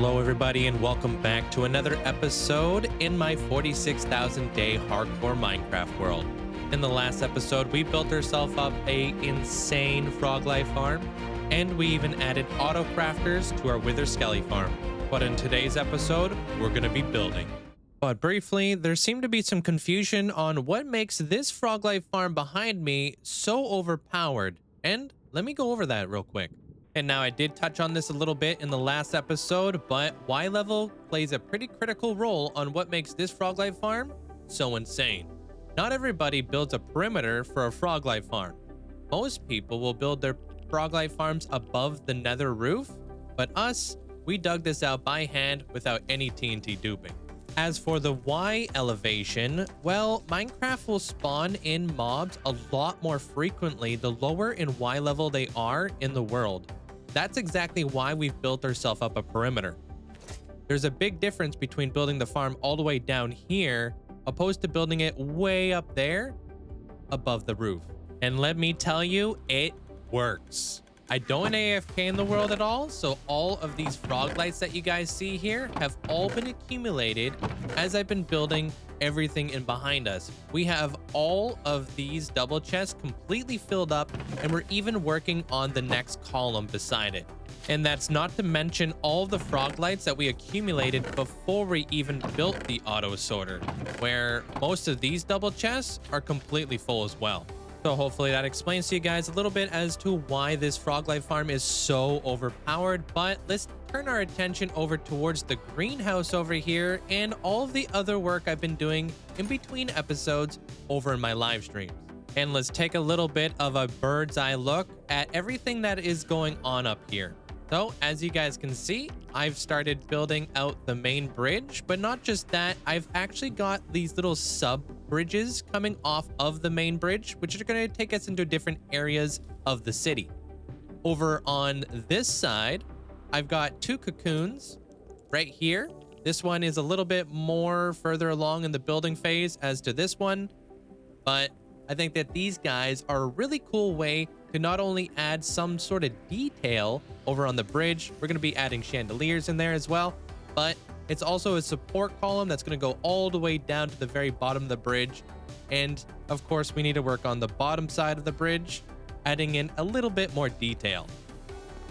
Hello everybody and welcome back to another episode in my 46,000 day hardcore Minecraft world. In the last episode, we built ourselves up a insane frog life farm, and we even added auto crafters to our wither skelly farm. But in today's episode, we're going to be building. But briefly, there seemed to be some confusion on what makes this frog life farm behind me so overpowered, and let me go over that real quick. And now I did touch on this a little bit in the last episode, but Y level plays a pretty critical role on what makes this frog life farm so insane. Not everybody builds a perimeter for a frog life farm. Most people will build their frog life farms above the nether roof, but us, we dug this out by hand without any TNT duping. As for the Y elevation, well, Minecraft will spawn in mobs a lot more frequently the lower in Y level they are in the world. That's exactly why we've built ourselves up a perimeter. There's a big difference between building the farm all the way down here opposed to building it way up there above the roof. And let me tell you, it works. I don't AFK in the world at all, so all of these frog lights that you guys see here have all been accumulated as I've been building everything in behind us. We have all of these double chests completely filled up, and we're even working on the next column beside it. And that's not to mention all the frog lights that we accumulated before we even built the auto sorter, where most of these double chests are completely full as well. So hopefully that explains to you guys a little bit as to why this frog life farm is so overpowered. But let's turn our attention over towards the greenhouse over here and all of the other work I've been doing in between episodes over in my live streams. And let's take a little bit of a bird's eye look at everything that is going on up here. So as you guys can see, I've started building out the main bridge, but not just that, I've actually got these little sub bridges coming off of the main bridge, which are going to take us into different areas of the city. Over on this side, I've got two cocoons right here. This one is a little bit more further along in the building phase as to this one, but I think that these guys are a really cool way to not only add some sort of detail over on the bridge, we're going to be adding chandeliers in there as well, but it's also a support column that's going to go all the way down to the very bottom of the bridge. And of course, we need to work on the bottom side of the bridge, adding in a little bit more detail.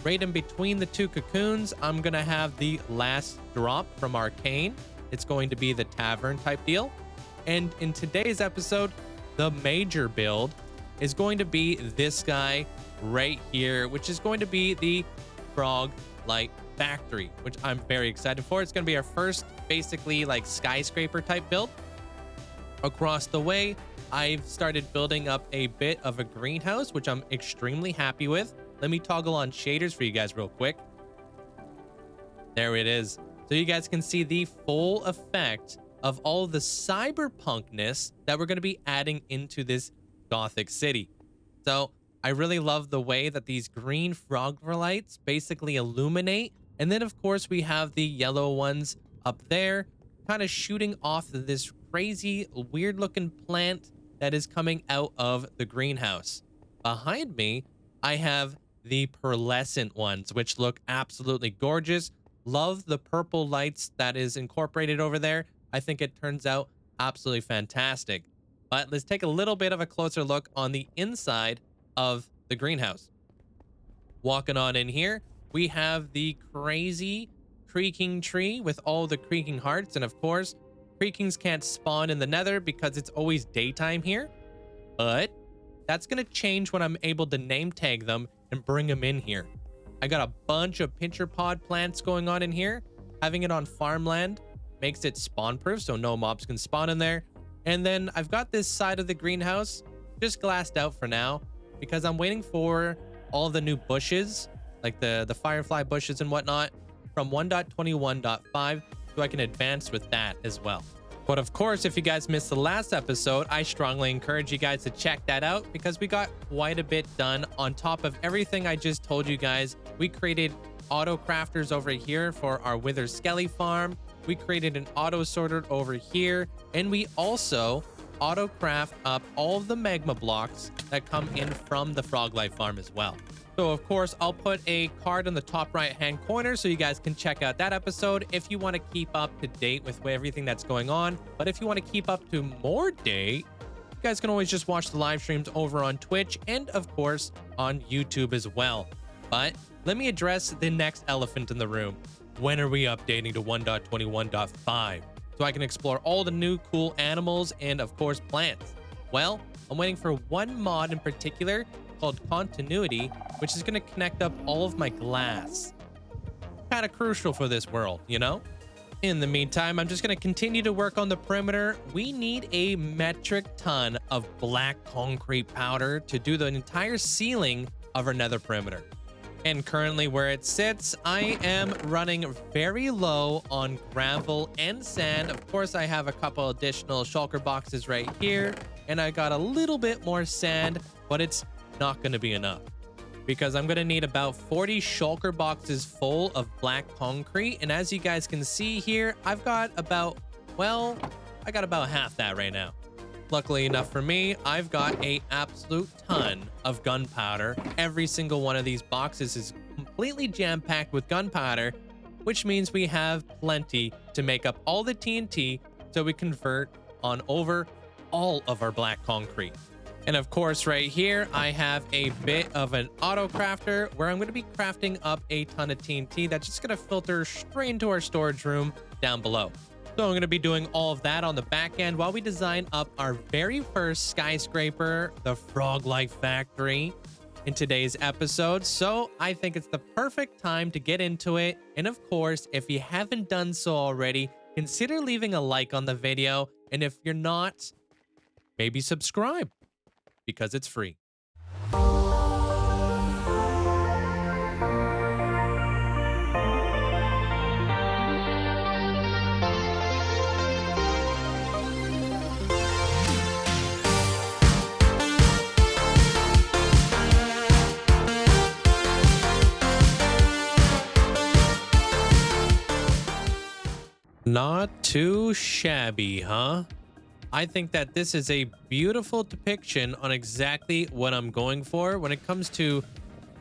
Right in between the two cocoons, I'm going to have the last drop from Arcane. It's going to be the tavern type deal. And in today's episode, the major build is going to be this guy right here, which is going to be the frog light factory, which I'm very excited for. It's going to be our first basically like skyscraper type build. Across the way, I've started building up a bit of a greenhouse, which I'm extremely happy with. Let me toggle on shaders for you guys real quick. There it is. So you guys can see the full effect of all the cyberpunkness that we're going to be adding into this Gothic city. So I really love the way that these green frog lights basically illuminate. And then of course we have the yellow ones up there kind of shooting off this crazy weird looking plant that is coming out of the greenhouse. Behind me, I have the pearlescent ones, which look absolutely gorgeous. Love the purple lights that is incorporated over there. I think it turns out absolutely fantastic. But let's take a little bit of a closer look on the inside of the greenhouse. Walking on in here, we have the crazy creaking tree with all the creaking hearts. And of course, creakings can't spawn in the nether because it's always daytime here. But that's going to change when I'm able to name tag them and bring them in here. I got a bunch of pincher pod plants going on in here. Having it on farmland makes it spawn proof, so no mobs can spawn in there. And then I've got this side of the greenhouse just glassed out for now because I'm waiting for all the new bushes, like the firefly bushes and whatnot, from 1.21.5 so I can advance with that as well. But of course, if you guys missed the last episode, I strongly encourage you guys to check that out because we got quite a bit done on top of everything I just told you guys. We created auto crafters over here for our wither skelly farm. We created an auto sorter over here, and we also auto craft up all of the magma blocks that come in from the frog life farm as well. So of course, I'll put a card in the top right hand corner so you guys can check out that episode if you want to keep up to date with everything that's going on. But if you want to keep up to more date, you guys can always just watch the live streams over on Twitch and of course on YouTube as well. But let me address the next elephant in the room. When are we updating to 1.21.5 so I can explore all the new cool animals and of course plants? Well, I'm waiting for one mod in particular called Continuity, which is going to connect up all of my glass. Kind of crucial for this world, you know? In the meantime, I'm just going to continue to work on the perimeter. We need a metric ton of black concrete powder to do the entire ceiling of our nether perimeter. And currently where it sits, I am running very low on gravel and sand. Of course, I have a couple additional shulker boxes right here, and I got a little bit more sand, but it's not going to be enough because I'm going to need about 40 shulker boxes full of black concrete. And as you guys can see here, I've got about, well, I got about half that right now. Luckily enough for me, I've got a absolute ton of gunpowder. Every single one of these boxes is completely jam-packed with gunpowder, which means we have plenty to make up all the TNT so we convert on over all of our black concrete. And of course, right here, I have a bit of an auto crafter where I'm going to be crafting up a ton of TNT that's just going to filter straight into our storage room down below. So I'm going to be doing all of that on the back end while we design up our very first skyscraper, the Frog Life Factory, in today's episode. So I think it's the perfect time to get into it. And of course, if you haven't done so already, consider leaving a like on the video. And if you're not, maybe subscribe because it's free. Not too shabby, huh? I think that this is a beautiful depiction on exactly what I'm going for when it comes to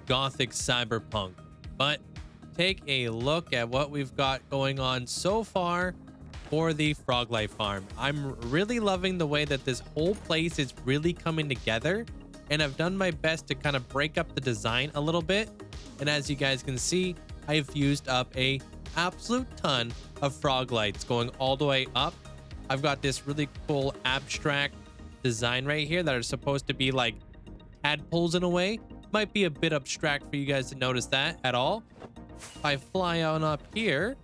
Gothic Cyberpunk. But take a look at what we've got going on so far for the Frog Life Farm. I'm really loving the way that this whole place is really coming together, and I've done my best to kind of break up the design a little bit. And as you guys can see, I've used up a absolute ton of frog lights going all the way up. I've got this really cool abstract design right here that are supposed to be like tadpoles in a way. Might be a bit abstract for you guys to notice that at all. If I fly on up here,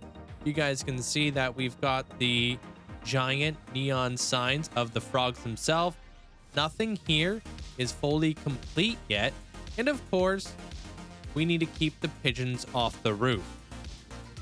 you guys can see that we've got the giant neon signs of the frogs themselves. Nothing here is fully complete yet. And of course, we need to keep the pigeons off the roof.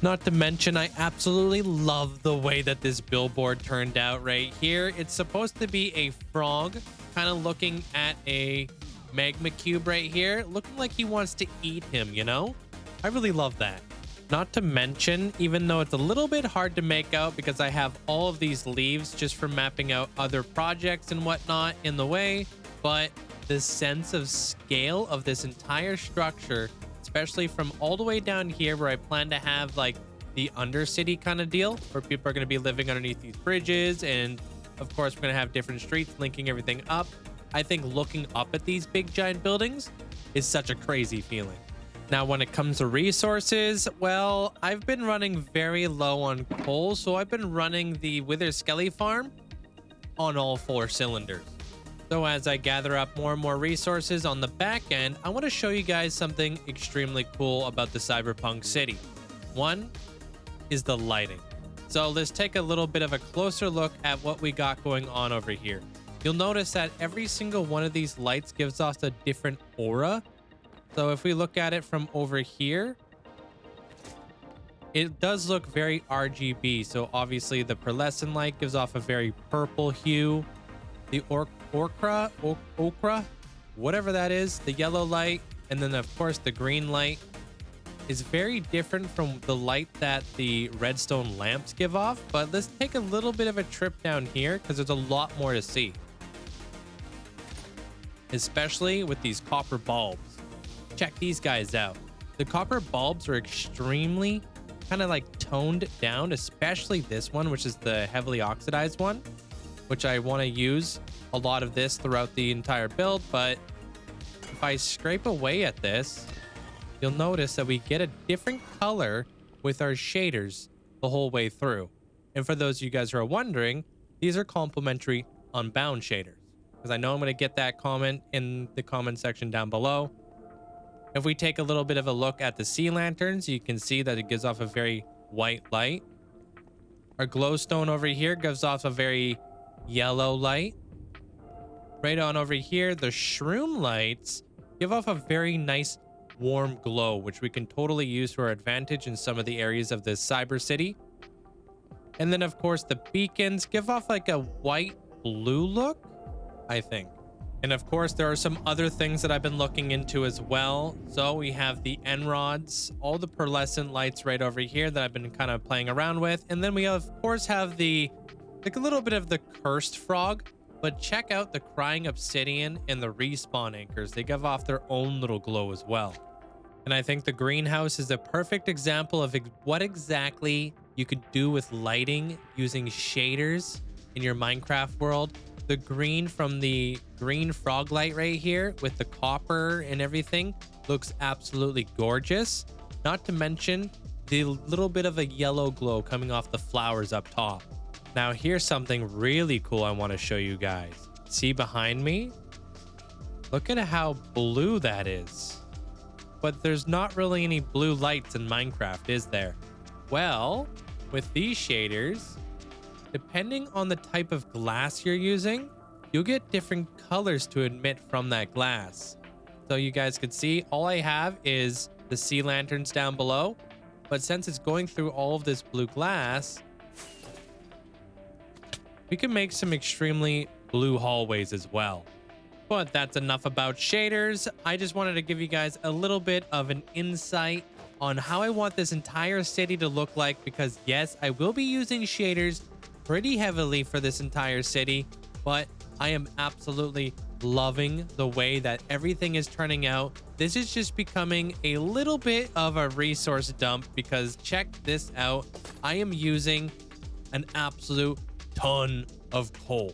Not to mention, I absolutely love the way that this billboard turned out right here. It's supposed to be a frog kind of looking at a magma cube right here, looking like he wants to eat him, you know? I really love that. Not to mention, even though it's a little bit hard to make out because I have all of these leaves just for mapping out other projects and whatnot in the way, but the sense of scale of this entire structure, especially from all the way down here where I plan to have like the undercity kind of deal where people are going to be living underneath these bridges. And of course, we're going to have different streets linking everything up. I think looking up at these big giant buildings is such a crazy feeling. Now, when it comes to resources, well, I've been running very low on coal. So I've been running the Wither Skelly farm on all 4 cylinders. So as I gather up more and more resources on the back end, I want to show you guys something extremely cool about the Cyberpunk City. One is the lighting. So let's take a little bit of a closer look at what we got going on over here. You'll notice that every single one of these lights gives us a different aura. So if we look at it from over here, it does look very RGB. So obviously the pearlescent light gives off a very purple hue. The ochra, whatever that is, the yellow light, and then of course the green light is very different from the light that the redstone lamps give off. But let's take a little bit of a trip down here because there's a lot more to see. especially with these copper bulbs. Check these guys out. The copper bulbs are extremely kind of like toned down, especially this one, which is the heavily oxidized one, which I want to use a lot of this throughout the entire build. But if I scrape away at this, you'll notice that we get a different color with our shaders the whole way through. And for those of you guys who are wondering, these are complementary unbound shaders, because I know I'm going to get that comment in the comment section down below. If we take a little bit of a look at the sea lanterns, you can see that it gives off a very white light. Our glowstone over here gives off a very yellow light. Right on over here, the shroom lights give off a very nice warm glow, which we can totally use to our advantage in some of the areas of this cyber city. And then of course the beacons give off like a white blue look, I think. And of course there are some other things that I've been looking into as well. So we have the end rods, all the pearlescent lights right over here that I've been kind of playing around with. And then we of course have the like a little bit of the cursed frog. But check out the crying obsidian and the respawn anchors. They give off their own little glow as well. And I think the greenhouse is a perfect example of what exactly you could do with lighting using shaders in your Minecraft world. The green from the green frog light right here with the copper and everything looks absolutely gorgeous. Not to mention the little bit of a yellow glow coming off the flowers up top. Now here's something really cool I want to show you guys. See behind me? Look at how blue that is. But there's not really any blue lights in Minecraft, is there? Well, with these shaders, depending on the type of glass you're using, you'll get different colors to emit from that glass. So you guys can see, all I have is the sea lanterns down below. But since it's going through all of this blue glass, we can make some extremely blue hallways as well. But that's enough about shaders. I just wanted to give you guys a little bit of an insight on how I want this entire city to look like, because yes, I will be using shaders pretty heavily for this entire city, but I am absolutely loving the way that everything is turning out. This is just becoming a little bit of a resource dump, because check this out. I am using an absolute ton of coal.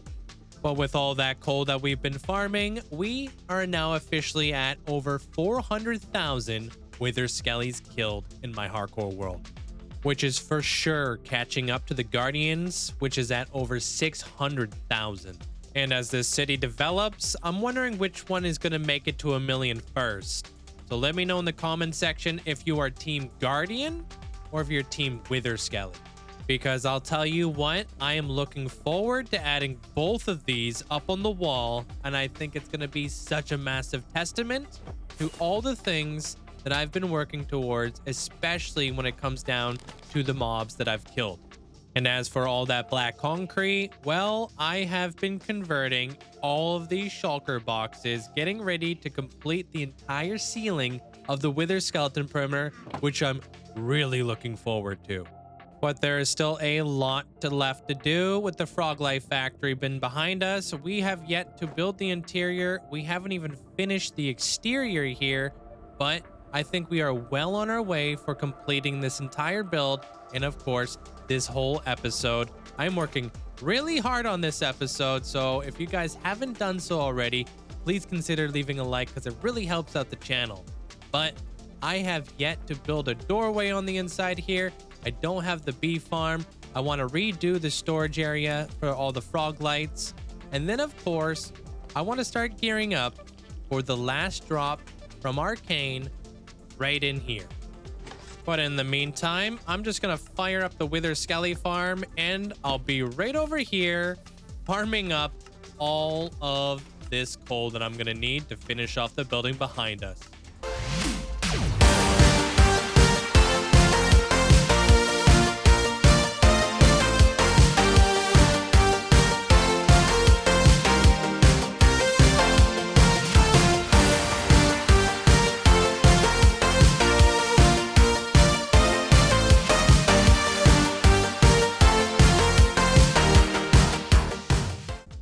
But with all that coal that we've been farming, we are now officially at over 400,000 wither skellies killed in my hardcore world, which is for sure catching up to the Guardians, which is at over 600,000. And as this city develops, I'm wondering which one is going to make it to 1 million first. So let me know in the comment section if you are team Guardian or if you're team wither skelly. Because I'll tell you what, I am looking forward to adding both of these up on the wall, and I think it's going to be such a massive testament to all the things that I've been working towards, especially when it comes down to the mobs that I've killed. And as for all that black concrete, well, I have been converting all of these shulker boxes, getting ready to complete the entire ceiling of the wither skeleton perimeter, which I'm really looking forward to. But there is still a lot left to do with the Frog Life Factory been behind us. We have yet to build the interior. We haven't even finished the exterior here, but I think we are well on our way for completing this entire build. And of course, this whole episode. I'm working really hard on this episode, so if you guys haven't done so already, please consider leaving a like, because it really helps out the channel. But I have yet to build a doorway on the inside here. I don't have the bee farm. I want to redo the storage area for all the frog lights. And then, of course, I want to start gearing up for the last drop from Arcane right in here. But in the meantime, I'm just going to fire up the Wither Skelly farm, and I'll be right over here farming up all of this coal that I'm going to need to finish off the building behind us.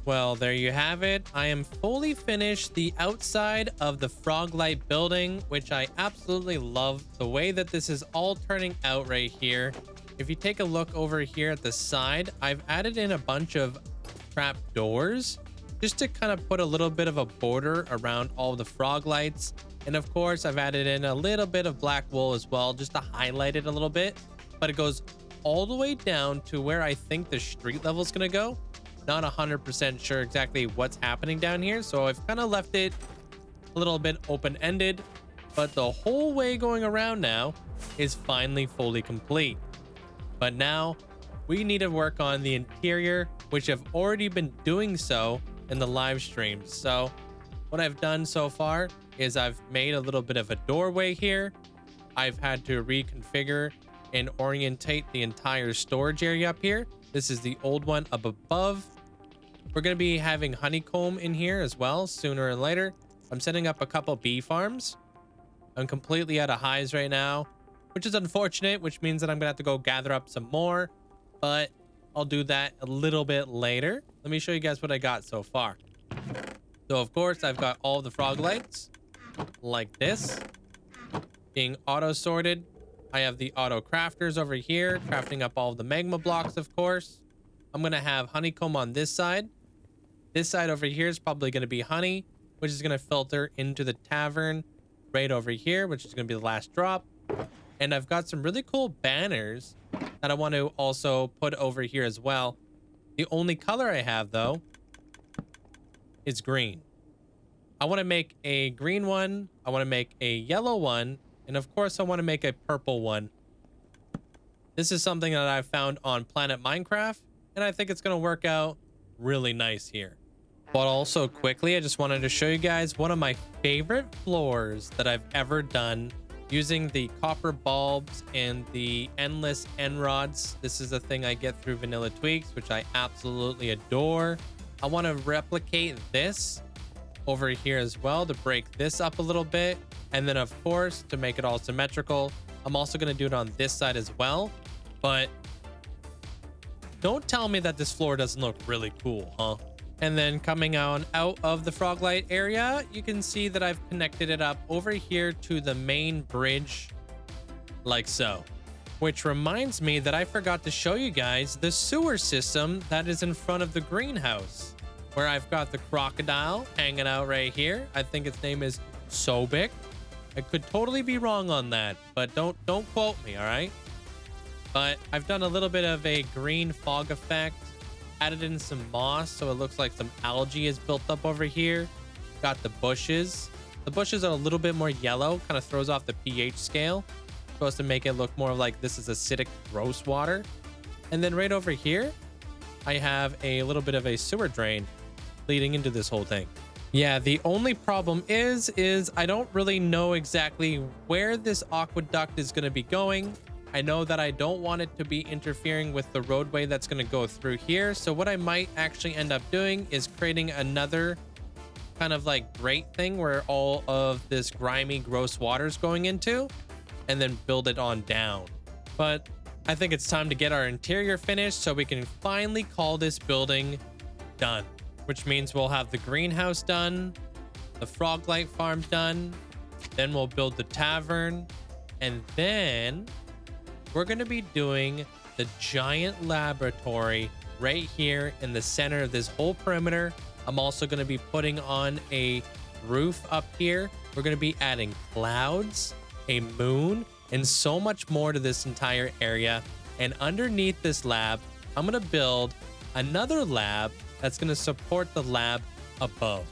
Well, there you have it. I am fully finished the outside of the Froglight building, which I absolutely love the way that this is all turning out right here. If you take a look over here at the side, I've added in a bunch of trap doors just to kind of put a little bit of a border around all the Froglights. And of course, I've added in a little bit of black wool as well, just to highlight it a little bit. But it goes all the way down to where I think the street level is going to go. Not 100% sure exactly what's happening down here, so I've kind of left it a little bit open-ended, but the whole way going around now is finally fully complete. But now we need to work on the interior, which I've already been doing so in the live streams. So what I've done so far is I've made a little bit of a doorway here. I've had to reconfigure and orientate the entire storage area up here. This is the old one up above. We're going to be having honeycomb in here as well sooner or later. I'm setting up a couple bee farms. I'm completely out of hives right now, which is unfortunate, which means that I'm going to have to go gather up some more, but I'll do that a little bit later. Let me show you guys what I got so far. So of course, I've got all the Froglights like this being auto sorted. I have the auto crafters over here crafting up all of the magma blocks. Of course, I'm going to have honeycomb on this side. This side over here is probably going to be honey, which is going to filter into the tavern right over here, which is going to be the last drop. And I've got some really cool banners that I want to also put over here as well. The only color I have, though, is green. I want to make a green one. I want to make a yellow one. And of course, I want to make a purple one. This is something that I found on Planet Minecraft, and I think it's going to work out really nice here. But also quickly, I just wanted to show you guys one of my favorite floors that I've ever done using the copper bulbs and the endless end rods. This is a thing I get through Vanilla Tweaks, which I absolutely adore. I want to replicate this over here as well to break this up a little bit. And then of course, to make it all symmetrical, I'm also going to do it on this side as well. But don't tell me that this floor doesn't look really cool, huh? And then coming out of the Froglight area, you can see that I've connected it up over here to the main bridge like so. Which reminds me that I forgot to show you guys the sewer system that is in front of the greenhouse, where I've got the crocodile hanging out right here. I think its name is Sobek. I could totally be wrong on that, but don't quote me, all right? But I've done a little bit of a green fog effect, added in some moss so it looks like some algae is built up over here. Got the bushes. The bushes are a little bit more yellow, kind of throws off the pH scale. Supposed to make it look more like this is acidic, gross water. And then right over here, I have a little bit of a sewer drain leading into this whole thing. Yeah, the only problem is I don't really know exactly where this aqueduct is going to be going. I know that I don't want it to be interfering with the roadway that's going to go through here. So what I might actually end up doing is creating another kind of like grate thing where all of this grimy, gross water is going into, and then build it on down. But I think it's time to get our interior finished so we can finally call this building done, which means we'll have the greenhouse done, the Froglight farm done, then we'll build the tavern, and then we're going to be doing the giant laboratory right here in the center of this whole perimeter. I'm also going to be putting on a roof up here. We're going to be adding clouds, a moon, and so much more to this entire area. And underneath this lab, I'm going to build another lab that's going to support the lab above.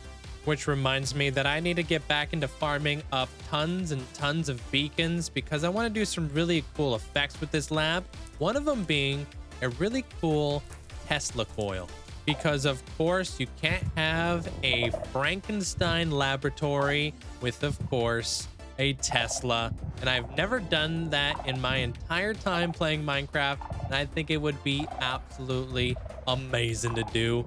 Which reminds me that I need to get back into farming up tons and tons of beacons because I want to do some really cool effects with this lab. One of them being a really cool Tesla coil. Because of course you can't have a Frankenstein laboratory with, of course, a Tesla. And I've never done that in my entire time playing Minecraft. And I think it would be absolutely amazing to do.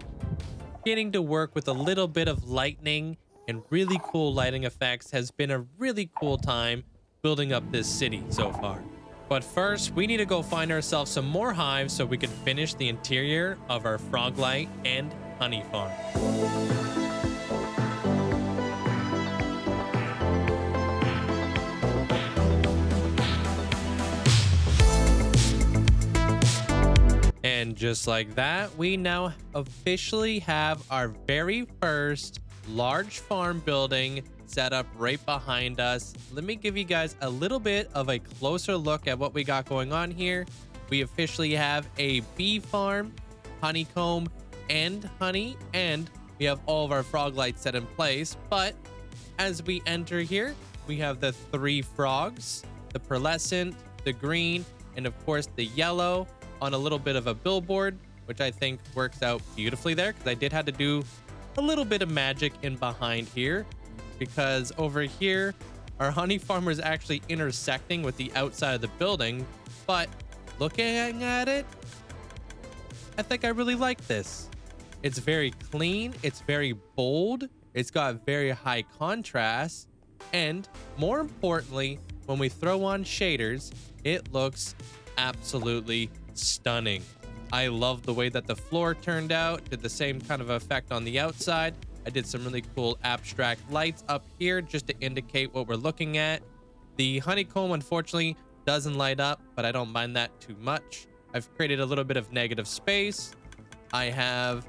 Getting to work with a little bit of lightning and really cool lighting effects has been a really cool time building up this city so far. But first, we need to go find ourselves some more hives so we can finish the interior of our Froglight and honey farm. And just like that, we now officially have our very first large farm building set up right behind us. Let me give you guys a little bit of a closer look at what we got going on here. We officially have a bee farm, honeycomb, and honey, and we have all of our frog lights set in place. But as we enter here, we have the 3 frogs, the pearlescent, the green, and of course the yellow on a little bit of a billboard, which I think works out beautifully there, because I did have to do a little bit of magic in behind here, because over here our honey farm is actually intersecting with the outside of the building. But looking at it, I think I really like this. It's very clean, it's very bold, it's got very high contrast, and more importantly, when we throw on shaders, it looks absolutely stunning. I love the way that the floor turned out. Did the same kind of effect on the outside. I did some really cool abstract lights up here just to indicate what we're looking at. The honeycomb unfortunately doesn't light up, but I don't mind that too much. I've created a little bit of negative space. I have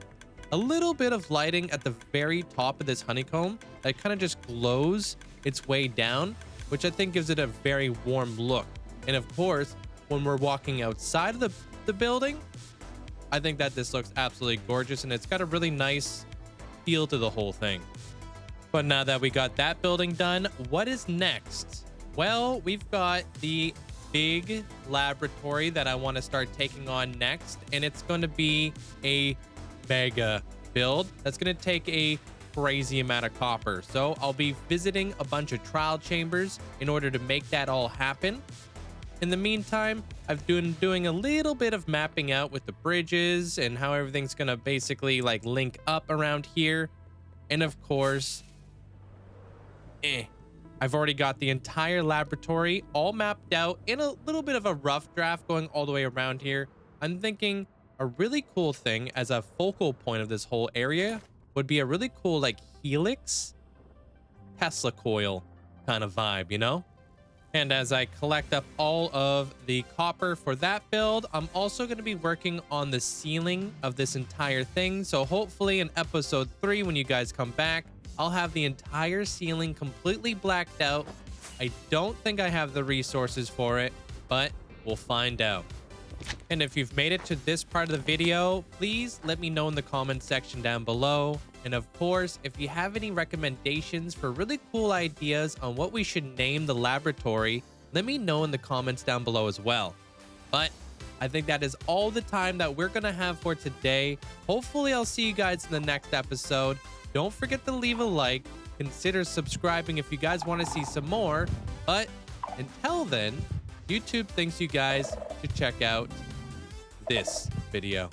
a little bit of lighting at the very top of this honeycomb that kind of just glows its way down, which I think gives it a very warm look. And of course, when we're walking outside of the building, I think that this looks absolutely gorgeous, and it's got a really nice feel to the whole thing. But now that we got that building done, what is next? Well, we've got the big laboratory that I want to start taking on next, and it's going to be a mega build that's going to take a crazy amount of copper. So I'll be visiting a bunch of trial chambers in order to make that all happen. In the meantime, I've been doing a little bit of mapping out with the bridges and how everything's gonna basically like link up around here. And of course, I've already got the entire laboratory all mapped out in a little bit of a rough draft going all the way around here. I'm thinking a really cool thing as a focal point of this whole area would be a really cool like helix Tesla coil kind of vibe, you know? And as I collect up all of the copper for that build, I'm also going to be working on the ceiling of this entire thing. So hopefully in episode 3, when you guys come back, I'll have the entire ceiling completely blacked out. I don't think I have the resources for it, but we'll find out. And if you've made it to this part of the video, please let me know in the comment section down below. And of course, if you have any recommendations for really cool ideas on what we should name the laboratory, let me know in the comments down below as well. But I think that is all the time that we're going to have for today. Hopefully, I'll see you guys in the next episode. Don't forget to leave a like. Consider subscribing if you guys want to see some more. But until then, YouTube thinks you guys should check out this video.